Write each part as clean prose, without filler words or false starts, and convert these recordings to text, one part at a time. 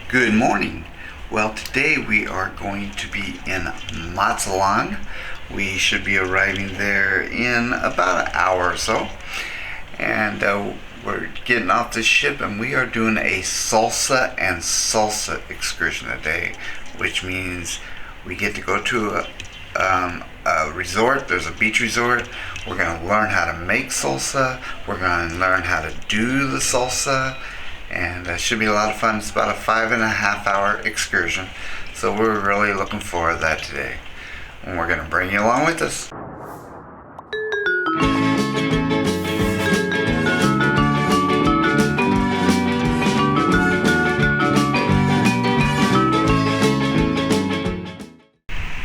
Good morning. Well, today we are going to be in Mazatlan. We should be arriving there in about an hour or so. And we're getting off the ship and we are doing a salsa excursion today, which means we get to go to a resort. There's a beach resort. We're going to learn how to make salsa. We're going to learn how to do the salsa. And it should be a lot of fun. It's about a 5.5 hour excursion. So we're really looking forward to that today. And we're going to bring you along with us.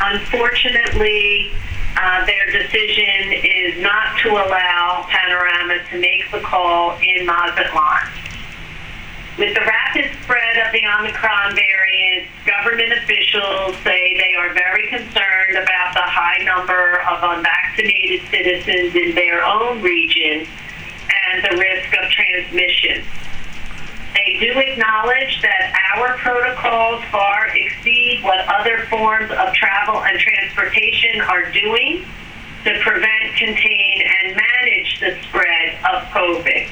Unfortunately, their decision is not to allow Panorama to make the call in Mazatlan. With the rapid spread of the Omicron variant, government officials say they are very concerned about the high number of unvaccinated citizens in their own region and the risk of transmission. They do acknowledge that our protocols far exceed what other forms of travel and transportation are doing to prevent, contain, and manage the spread of COVID.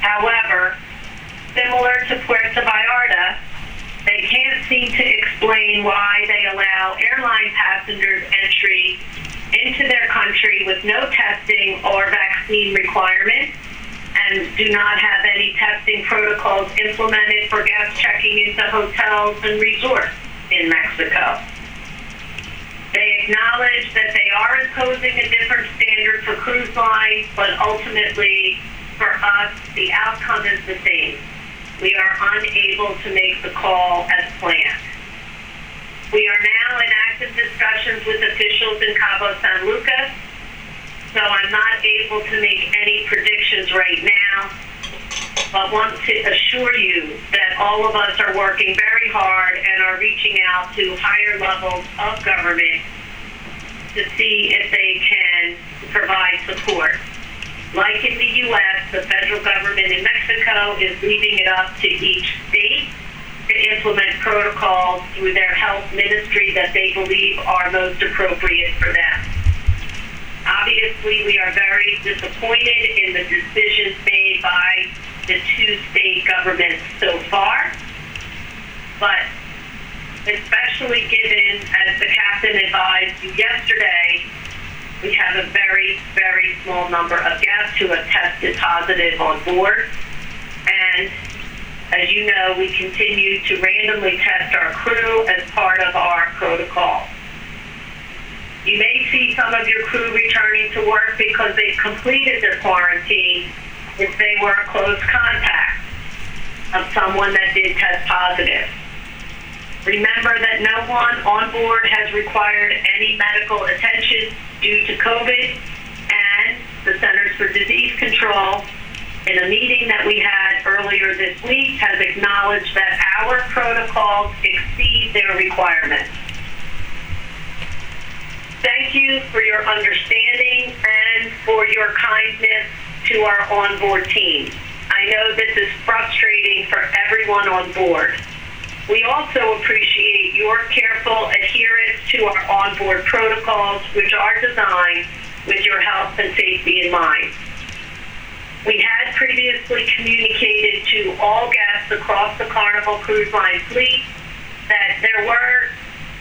However, similar to Puerto Vallarta, they can't seem to explain why they allow airline passengers entry into their country with no testing or vaccine requirements and do not have any testing protocols implemented for guests checking into hotels and resorts in Mexico. They acknowledge that they are imposing a different standard for cruise lines, but ultimately, for us, the outcome is the same. We are unable to make the call as planned. We are now in active discussions with officials in Cabo San Lucas, so I'm not able to make any predictions right now, but want to assure you that all of us are working very hard and are reaching out to higher levels of government to see if they can provide support. Like in the U.S., the federal government in Mexico is leaving it up to each state to implement protocols through their health ministry that they believe are most appropriate for them. Obviously, we are very disappointed in the decisions made by the two state governments so far, but especially given, as the captain advised you yesterday, we have a very, very small number of guests who have tested positive on board. And as you know, we continue to randomly test our crew as part of our protocol. You may see some of your crew returning to work because they've completed their quarantine if they were a close contact of someone that did test positive. Remember that no one on board has required any medical attention due to COVID, and the Centers for Disease Control, in a meeting that we had earlier this week, has acknowledged that our protocols exceed their requirements. Thank you for your understanding and for your kindness to our onboard team. I know this is frustrating for everyone on board. We also appreciate your careful adherence to our onboard protocols, which are designed with your health and safety in mind. We had previously communicated to all guests across the Carnival Cruise Line fleet that there were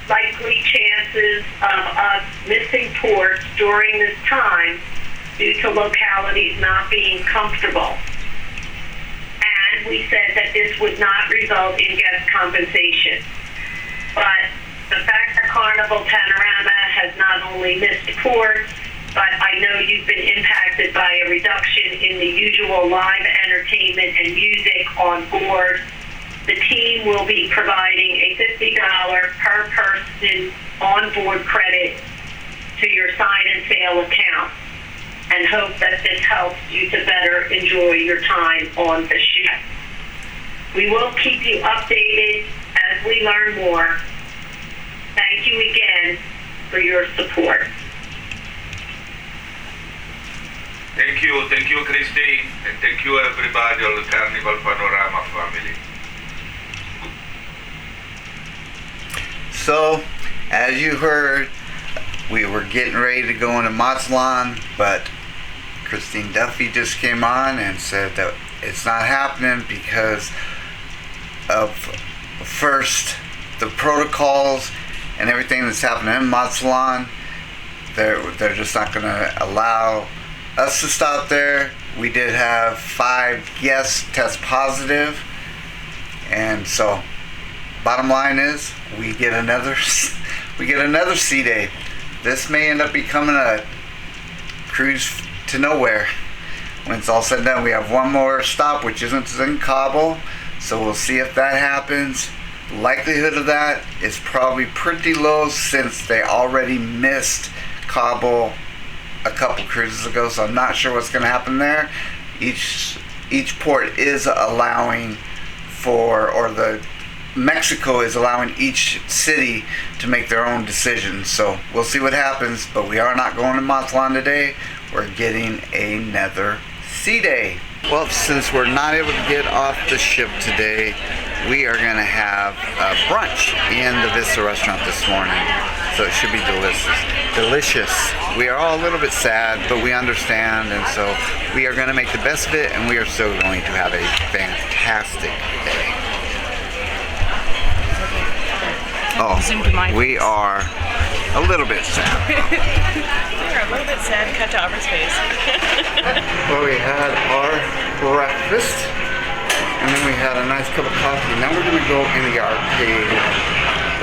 likely chances of us missing ports during this time due to localities not being comfortable. And we said that this would not result in guest compensation. But the fact that Carnival Panorama has not only missed ports, but I know you've been impacted by a reduction in the usual live entertainment and music on board. The team will be providing a $50 per person onboard credit to your sign and sale account, and hope that this helps you to better enjoy your time on the ship. We will keep you updated as we learn more. Thank you again for your support. Thank you, Christy, and thank you everybody on the Carnival Panorama family. So, as you heard, we were getting ready to go into Mazatlan, but Christine Duffy just came on and said that it's not happening because of, first, the protocols and everything that's happening in Mazatlan. They're just not going to allow us to stop there. We did have 5 guests test positive, and so bottom line is we get another sea day. This may end up becoming a cruise to nowhere. When it's all said and done, we have one more stop, which isn't in Cabo, so we'll see if that happens. The likelihood of that is probably pretty low since they already missed Cabo a couple cruises ago, so I'm not sure what's going to happen there. Each port is allowing Mexico is allowing each city to make their own decisions. So we'll see what happens, but we are not going to Mazatlan today. We're getting another sea day. Well, since we're not able to get off the ship today, we are going to have a brunch in the Vista Restaurant this morning. So it should be delicious. We are all a little bit sad, but we understand, and so we are going to make the best of it, and we are still going to have a fantastic day. Oh, we are a little bit sad. We're a little bit sad. Cut to Aubrey's face. Well, we had our breakfast, and then we had a nice cup of coffee. Now we're going to go in the arcade,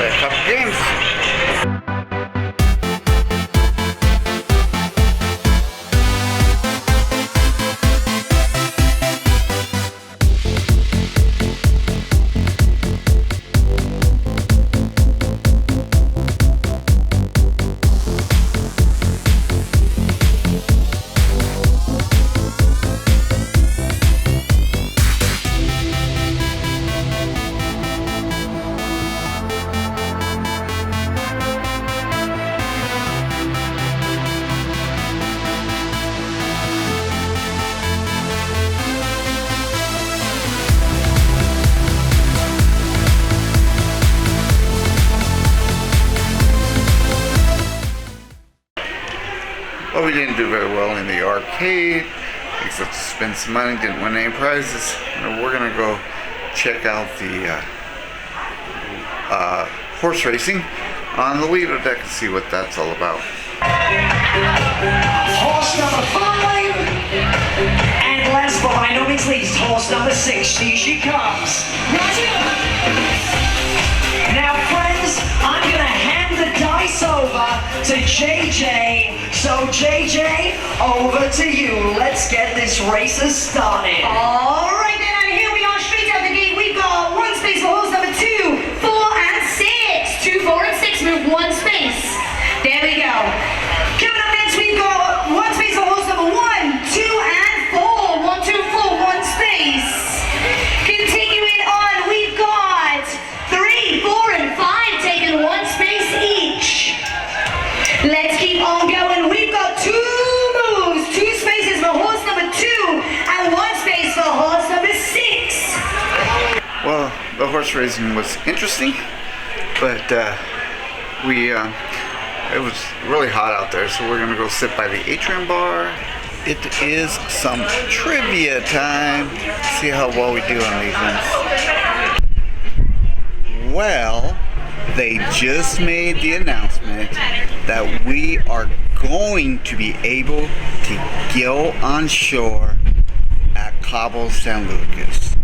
play a couple games. Well, we didn't do very well in the arcade, except to spend some money, didn't win any prizes. We're going to go check out the horse racing on the Lido deck and see what that's all about. Horse number 5, and last but by no means least, horse number 6, here she comes. Now friends, I'm going to hand the dice over to JJ. So JJ, over to you. Let's get this race started. All right then, and here we are straight out the gate. We've got 1 space for horse number 2, 4 and 6. 2, 4 and 6 move 1 space. There we go. Coming up next, we've got 1 space for horse number 1, 2 and 4. 1, 2, 4, 1 space. Continuing on, we've got 3, 4 and 5 taking 1 space each. Let's keep on going. We've got 2 moves, 2 spaces for horse number 2 and 1 space for horse number 6. Well, the horse racing was interesting, but it was really hot out there, so we're gonna go sit by the atrium bar. It is some trivia time. See how well we do on these ones. Well, they just made the announcement that we are going to be able to go on shore at Cabo San Lucas.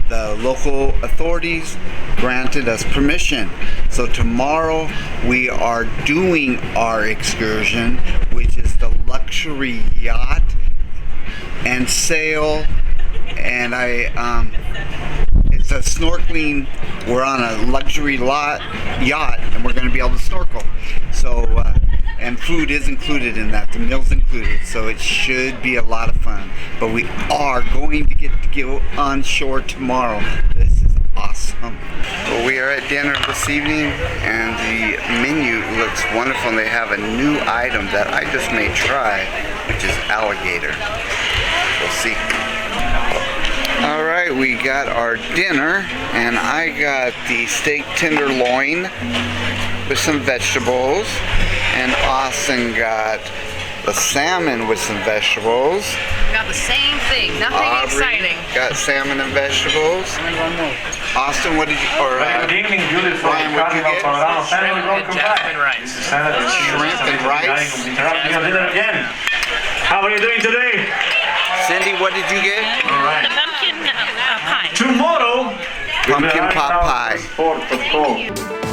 The local authorities granted us permission. So tomorrow we are doing our excursion, which is the luxury yacht and sail, and it's a snorkeling. We're on a luxury yacht, and we're going to be able to snorkel. So, and food is included in that. The meal's included, so it should be a lot of fun. But we are going to get to go on shore tomorrow. This is awesome. Well, we are at dinner this evening, and the menu looks wonderful. And they have a new item that I just may try, which is alligator. We'll see. Alright, we got our dinner, and I got the steak tenderloin with some vegetables, and Austin got the salmon with some vegetables. Got the same thing. Nothing Aubrey exciting. got salmon and vegetables. Austin, what did you? Or Good evening, beautiful Ryan, what did you Carnival get? Panorama family. Shrimp and Welcome jasmine back. rice. This is Senator Shrimp and rice. Interrupting your dinner again. How are you doing today? Cindy, what did you get? All right. Pumpkin pie. Tomorrow, Pumpkin pot pie. Sport of course.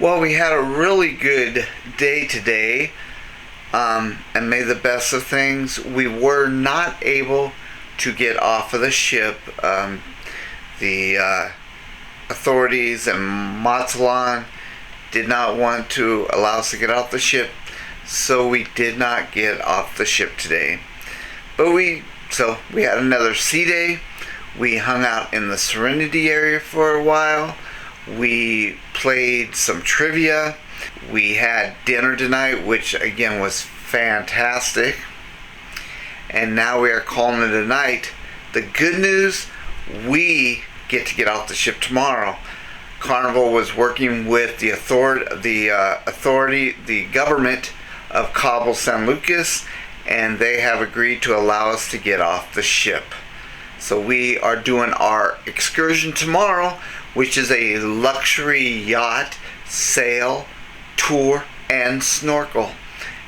Well, we had a really good day today, and made the best of things. We were not able to get off of the ship. The authorities in Mazatlan did not want to allow us to get off the ship, so we did not get off the ship today. But we had another sea day. We hung out in the Serenity area for a while. We played some trivia. We had dinner tonight, which again was fantastic. And now we are calling it a night. The good news, we get to get off the ship tomorrow. Carnival was working with the government of Cabo San Lucas, and they have agreed to allow us to get off the ship. So we are doing our excursion tomorrow, which is a luxury yacht, sail, tour, and snorkel.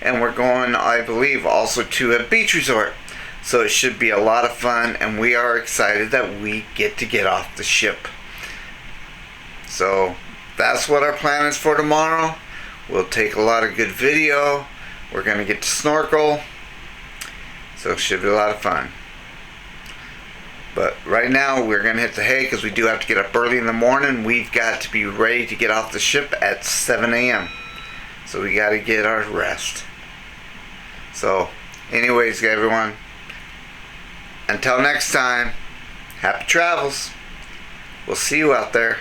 And we're going, I believe, also to a beach resort. So it should be a lot of fun, and we are excited that we get off the ship. So that's what our plan is for tomorrow. We'll take a lot of good video. We're going to get to snorkel. So it should be a lot of fun. But right now we're going to hit the hay because we do have to get up early in the morning. We've got to be ready to get off the ship at 7 a.m. So we got to get our rest. So anyways, everyone, until next time, happy travels. We'll see you out there.